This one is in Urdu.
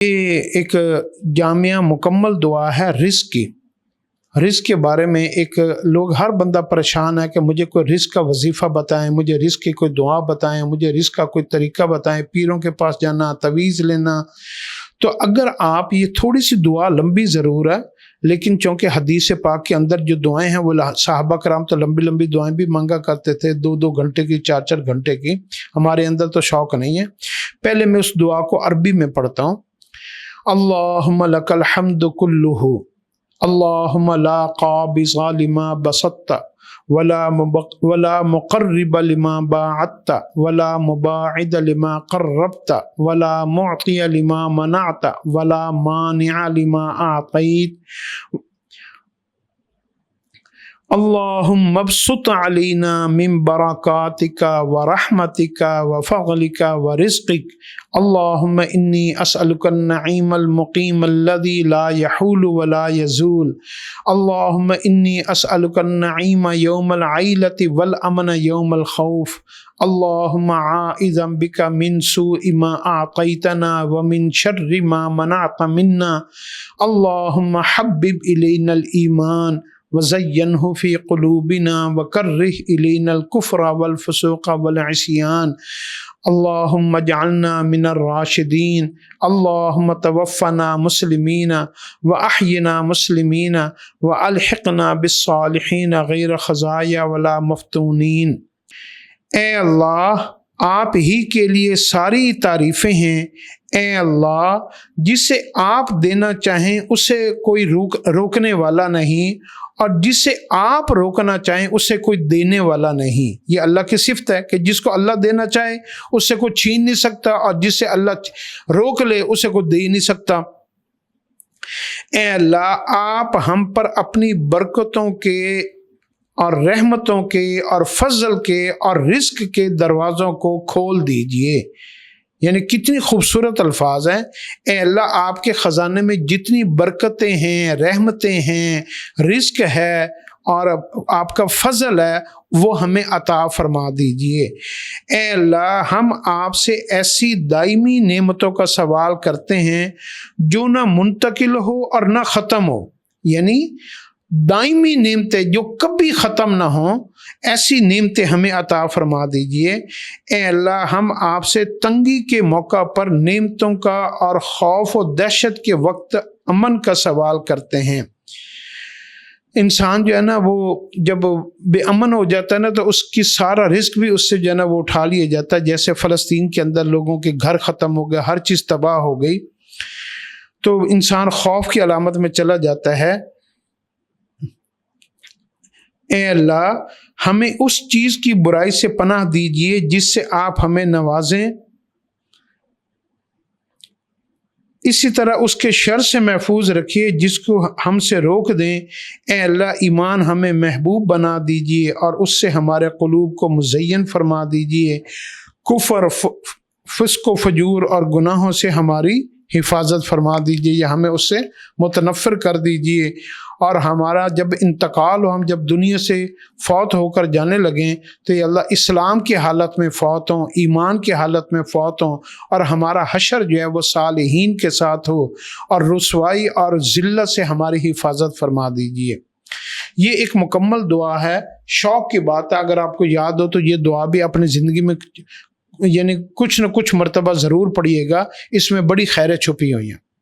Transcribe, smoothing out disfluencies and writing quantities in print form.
یہ ایک جامعہ مکمل دعا ہے رزق کی۔ رزق کے بارے میں ایک لوگ ہر بندہ پریشان ہے کہ مجھے کوئی رزق کا وظیفہ بتائیں، مجھے رزق کی کوئی دعا بتائیں، مجھے رزق کا کوئی طریقہ بتائیں، پیروں کے پاس جانا، تعویذ لینا۔ تو اگر آپ یہ تھوڑی سی دعا لمبی ضرور ہے، لیکن چونکہ حدیث پاک کے اندر جو دعائیں ہیں وہ صحابہ کرام تو لمبی لمبی دعائیں بھی مانگا کرتے تھے، 2 گھنٹے کی، 4 گھنٹے کی۔ ہمارے اندر تو شوق نہیں ہے۔ پہلے میں اس دعا کو عربی میں پڑھتا ہوں۔ اللہم لک الحمد کلہ، اللہم لا قابض لما بسطت ولا مقرب لما باعدت ولا مباعد لما قربت ولا معطی لما منعت ولا مانع لما اعطیت اللہم ابسط علینا من برکاتک ورحمتک وفضلک ورزقک اللہم انی اسألک النعیم المقیم الذی لا یحول ولا یزول اللہم انی اسألک النعیم یوم العیلۃ والامن یوم الخوف اللہم عائذا بک من سوء ما اعطیتنا ومن شر ما منعت منا اللہم حبب الینا الایمان وزینہ فی قلوبنا وکرہ الینا الکفر والفسوق والعصیان اللہم اجعلنا من الراشدین اللہم توفنا مسلمین واحینا مسلمین والحقنا بالصالحین غیر خزایا ولا مفتونین۔ اے اللہ، آپ ہی کے لیے ساری تعریفیں ہیں۔ اے اللہ، جسے آپ دینا چاہیں اسے کوئی روکنے والا نہیں، اور جسے آپ روکنا چاہیں اسے کوئی دینے والا نہیں۔ یہ اللہ کی صفت ہے کہ جس کو اللہ دینا چاہے اس سے کوئی چھین نہیں سکتا، اور جسے اللہ روک لے اسے کوئی دے نہیں سکتا۔ اے اللہ، آپ ہم پر اپنی برکتوں کے اور رحمتوں کے اور فضل کے اور رزق کے دروازوں کو کھول دیجئے۔ یعنی کتنی خوبصورت الفاظ ہیں۔ اے اللہ، آپ کے خزانے میں جتنی برکتیں ہیں، رحمتیں ہیں، رزق ہے اور آپ کا فضل ہے، وہ ہمیں عطا فرما دیجئے۔ اے اللہ، ہم آپ سے ایسی دائمی نعمتوں کا سوال کرتے ہیں جو نہ منتقل ہو اور نہ ختم ہو، یعنی دائمی نعمتیں جو کبھی ختم نہ ہوں، ایسی نعمتیں ہمیں عطا فرما دیجئے۔ اے اللہ، ہم آپ سے تنگی کے موقع پر نعمتوں کا اور خوف و دہشت کے وقت امن کا سوال کرتے ہیں۔ انسان جو ہے نا، وہ جب بے امن ہو جاتا ہے نا تو اس کی سارا رزق بھی اس سے جو ہے نا وہ اٹھا لیا جاتا ہے۔ جیسے فلسطین کے اندر لوگوں کے گھر ختم ہو گئے، ہر چیز تباہ ہو گئی، تو انسان خوف کی علامت میں چلا جاتا ہے۔ اے اللہ، ہمیں اس چیز کی برائی سے پناہ دیجئے جس سے آپ ہمیں نوازیں، اسی طرح اس کے شر سے محفوظ رکھیے جس کو ہم سے روک دیں۔ اے اللہ، ایمان ہمیں محبوب بنا دیجئے اور اس سے ہمارے قلوب کو مزین فرما دیجئے۔ کفر، فسق و فجور اور گناہوں سے ہماری حفاظت فرما دیجئے، یا ہمیں اس سے متنفر کر دیجئے۔ اور ہمارا جب انتقال ہو، ہم جب دنیا سے فوت ہو کر جانے لگیں تو یا اللہ اسلام کی حالت میں فوت ہوں، ایمان کی حالت میں فوت ہوں، اور ہمارا حشر جو ہے وہ صالحین کے ساتھ ہو، اور رسوائی اور ذلت سے ہماری حفاظت فرما دیجئے۔ یہ ایک مکمل دعا ہے۔ شوق کی بات ہے، اگر آپ کو یاد ہو تو یہ دعا بھی اپنی زندگی میں یعنی کچھ نہ کچھ مرتبہ ضرور پڑھیے گا، اس میں بڑی خیریں چھپی ہوئی ہیں۔